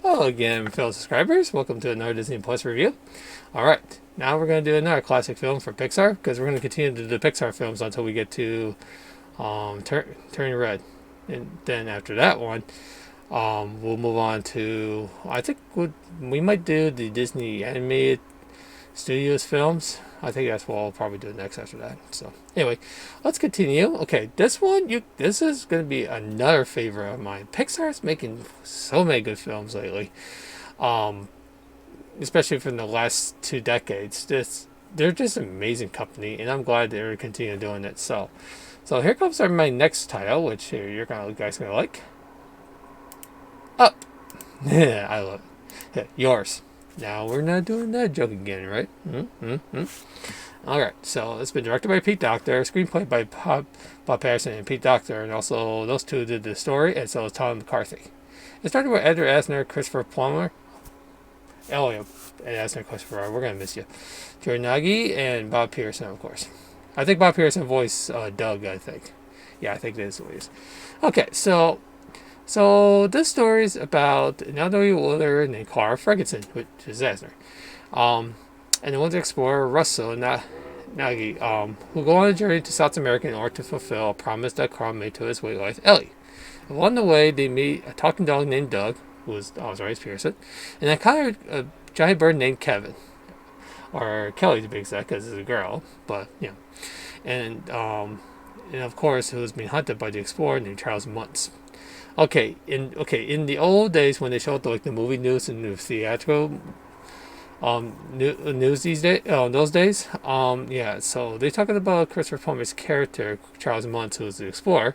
Hello again, fellow subscribers. Welcome to another Disney Plus review. Alright, now we're going to do another classic film for Pixar, because we're going to continue to do the Pixar films until we get to Turning Red. And then after that one, we'll move on to, I think we might do the Disney Animated Studios films. I think that's what I'll probably do next after that. So anyway, let's continue. Okay, this is going to be another favorite of mine. Pixar's making so many good films lately, especially from the last 2 decades. They're just an amazing company, and I'm glad they're continuing doing it. So here comes my next title, which you're guys gonna like. Up. Yeah, I love it. Yeah, yours. Now we're not doing that joke again, right? Alright, so it's been directed by Pete Docter, screenplay by Bob Patterson and Pete Docter, and also those two did the story, and so is Tom McCarthy. It started with Edward Asner, Christopher Plummer, Elliot Asner, Christopher, we're gonna miss you, Jordan Nagy, and Bob Pearson, of course. I think Bob Pearson voiced Doug, I think. Yeah, I think that is what he is. Okay, so this story is about an elderly wielder named Carl Fredrickson, which is Asner, and the one's explorer Russel and Nagy, who go on a journey to South America in order to fulfill a promise that Carl made to his white wife Ellie. Along the way, they meet a talking dog named Doug, who was Pearson, and a giant bird named Kevin, or Kellie to be exact, because it's a girl, but yeah, and of course, who was being hunted by the explorer named Charles Muntz. In the old days when they showed the movie news and the theatrical news those days, so they're talking about Christopher Plummer's character Charles Muntz, who's the explorer,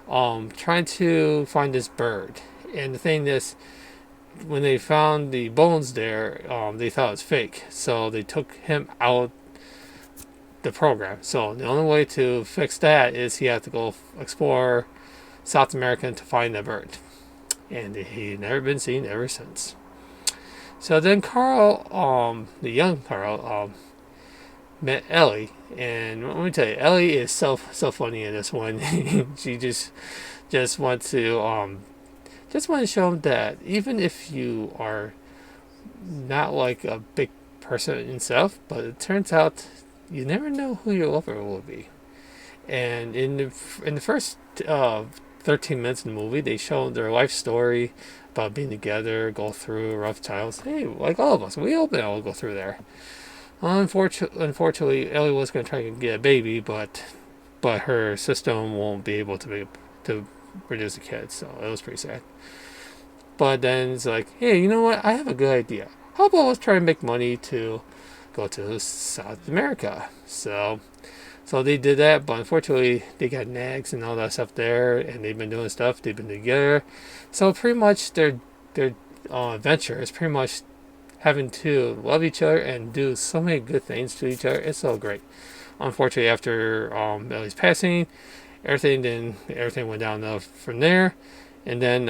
trying to find this bird. And the thing is, when they found the bones there, they thought it was fake, so they took him out the program. So the only way to fix that is he had to go explore South America to find the bird, and he'd never been seen ever since. So then Carl, the young Carl, met Ellie, and let me tell you, Ellie is so funny in this one. She just wants to show him that even if you are not like a big person himself, but it turns out you never know who your lover will be. And in the first 13 minutes in the movie, they show their life story about being together, go through rough times. Hey, like all of us, we all go through there. Unfortunately, Ellie was going to try to get a baby, but her system won't be able to produce a kid, so it was pretty sad. But then it's like, hey, you know what? I have a good idea. How about let's try to make money to go to South America? So they did that, but unfortunately they got nags and all that stuff there, and they've been doing stuff, they've been together. So pretty much their adventure is pretty much having to love each other and do so many good things to each other. It's so great. Unfortunately, after Ellie's passing, everything went down from there. And then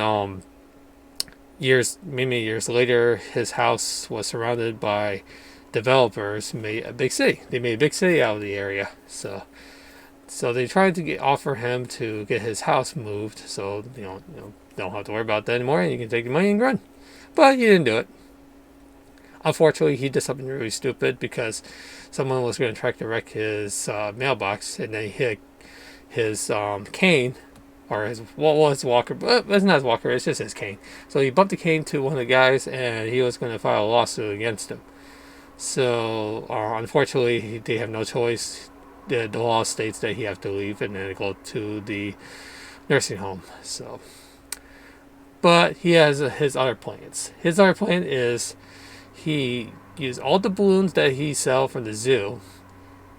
many years later, his house was surrounded by developers. Made a big city. They made a big city out of the area. So they tried to offer him to get his house moved, so don't have to worry about that anymore, and you can take the money and run. But he didn't do it. Unfortunately, he did something really stupid, because someone was going to try to wreck his mailbox, and then he hit his cane, or his walker, but it's not his walker, it's just his cane. So he bumped the cane to one of the guys, and he was going to file a lawsuit against him. So unfortunately, they have no choice. The law states that he has to leave and then go to the nursing home. But he has his other plans. His other plan is he used all the balloons that he sell from the zoo.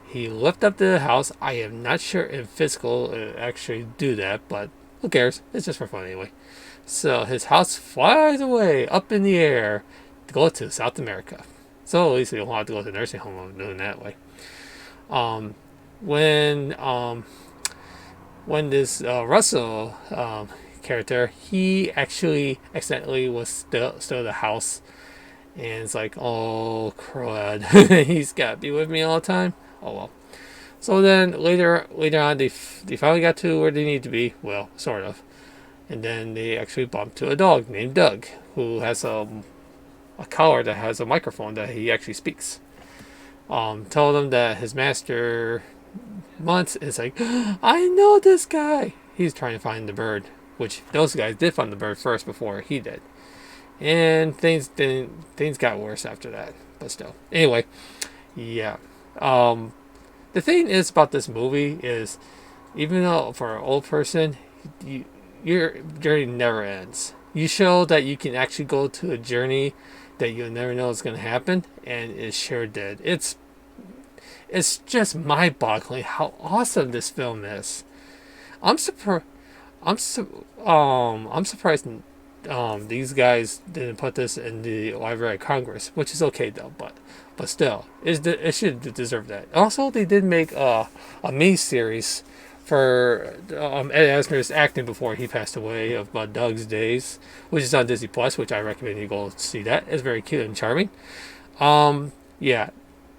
He lifted up the house. I am not sure if physical actually do that, but who cares? It's just for fun anyway. So his house flies away up in the air to go to South America. So at least you don't have to go to the nursing home doing that way. When this Russell character, he actually accidentally was still the house, and it's like, oh crud, he's got to be with me all the time. Oh well. So then later on, they finally got to where they need to be. Well, sort of. And then they actually bump to a dog named Doug, who has a collar that has a microphone that he actually speaks. Told him that his master Muntz is like, I know this guy. He's trying to find the bird, which those guys did find the bird first before he did. And things got worse after that. But still. Anyway, yeah. The thing is about this movie is, even though for an old person, your journey never ends. You show that you can actually go to a journey that you'll never know is going to happen, and it sure did. It's just mind-boggling how awesome this film is. I'm surprised. I'm surprised. These guys didn't put this in the Library of Congress, which is okay though. But still, it should deserve that. Also, they did make a mini series for Ed Asner's acting before he passed away of Doug's Days, which is on Disney Plus, which I recommend you go see that. It's very cute and charming. Yeah.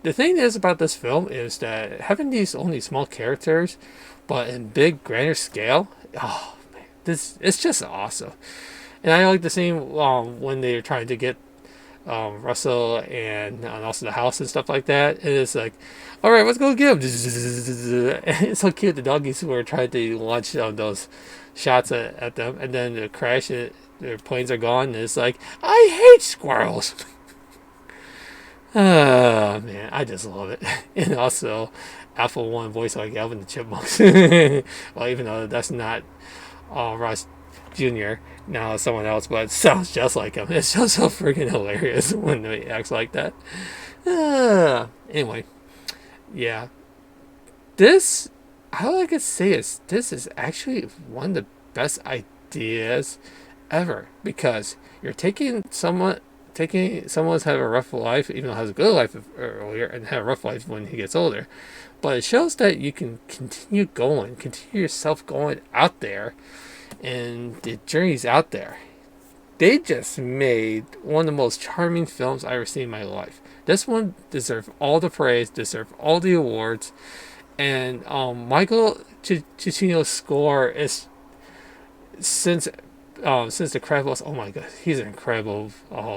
The thing is about this film is that having these only small characters, but in big, grander scale, oh man, it's just awesome. And I like the scene when they're trying to get Russell and also the house and stuff like that. And it's like, all right, let's go get him. It's so cute. The doggies were trying to launch those shots at them, and then the crash, their planes are gone. And it's like, I hate squirrels. Oh man, I just love it. And also, Alpha One voice like Alvin the Chipmunks. Well, even though that's not Ross Jr. Now it's someone else, but it sounds just like him. It's just so freaking hilarious when he acts like that. Anyway, yeah. This, all I could say is this is actually one of the best ideas ever, because you're taking someone's had a rough life, even though has a good life earlier, and had a rough life when he gets older. But it shows that you can continue yourself going out there, and the journey's out there. They just made one of the most charming films I've ever seen in my life. This one deserves all the praise, deserves all the awards, and Michael Giacchino's score is since the Incredibles. Oh my god, he's an incredible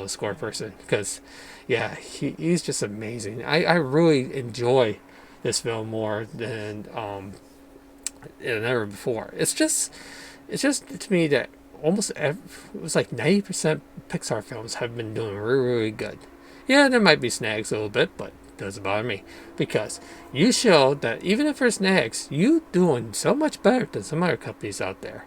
score person, because yeah, he's just amazing. I really enjoy this film more than ever before. It's just to me that it was like 90% Pixar films have been doing really, really good. Yeah, there might be snags a little bit, but it doesn't bother me, because you show that even if there's snags, you doing so much better than some other companies out there.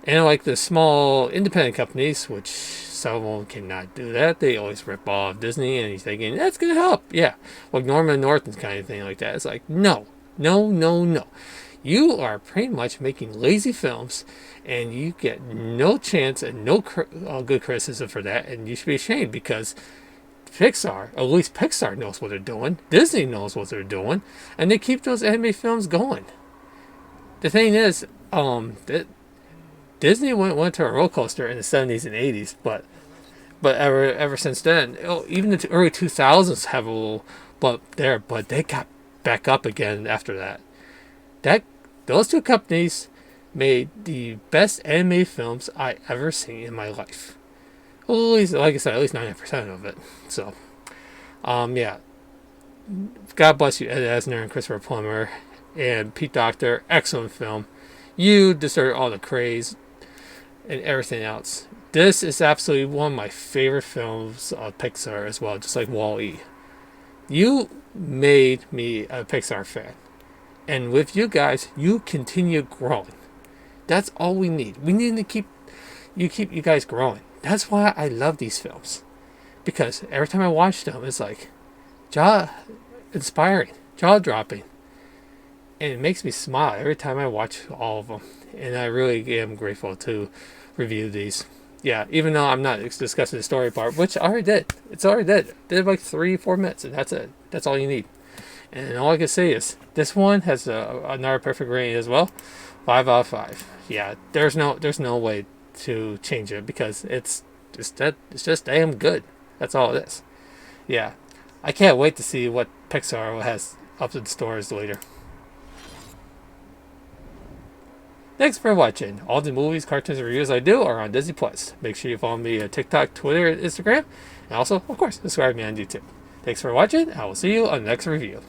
And like the small independent companies, which some of them cannot do that, they always rip off Disney, and you're thinking, that's going to help. Yeah, like Norman Norton's kind of thing like that. It's like, no. You are pretty much making lazy films, and you get no chance and no good criticism for that, and you should be ashamed, because Pixar, at least Pixar knows what they're doing, Disney knows what they're doing, and they keep those anime films going. The thing is, that Disney went to a roller coaster in the 70s and 80s, but ever since then, even the early 2000s have a little bump there, but they got back up again after that. Those two companies made the best anime films I ever seen in my life. Well, at least, like I said, at least 90% of it. So, yeah. God bless you, Ed Asner and Christopher Plummer and Pete Docter. Excellent film. You deserve all the praise and everything else. This is absolutely one of my favorite films of Pixar as well, just like Wall-E. You made me a Pixar fan. And with you guys, you continue growing. That's all we need. We need to keep you guys growing. That's why I love these films. Because every time I watch them, it's like inspiring, jaw-dropping. And it makes me smile every time I watch all of them. And I really am grateful to review these. Yeah, even though I'm not discussing the story part, which I already did. It's already did. Did like 3-4 minutes, and that's it. That's all you need. And all I can say is, this one has another perfect rating as well. 5 out of 5. Yeah, there's no way to change it, because it's just damn good. That's all it is. Yeah, I can't wait to see what Pixar has up in stores later. Thanks for watching. All the movies, cartoons, and reviews I do are on Disney Plus. Make sure you follow me on TikTok, Twitter, and Instagram. And also, of course, subscribe to me on YouTube. Thanks for watching. I will see you on the next review.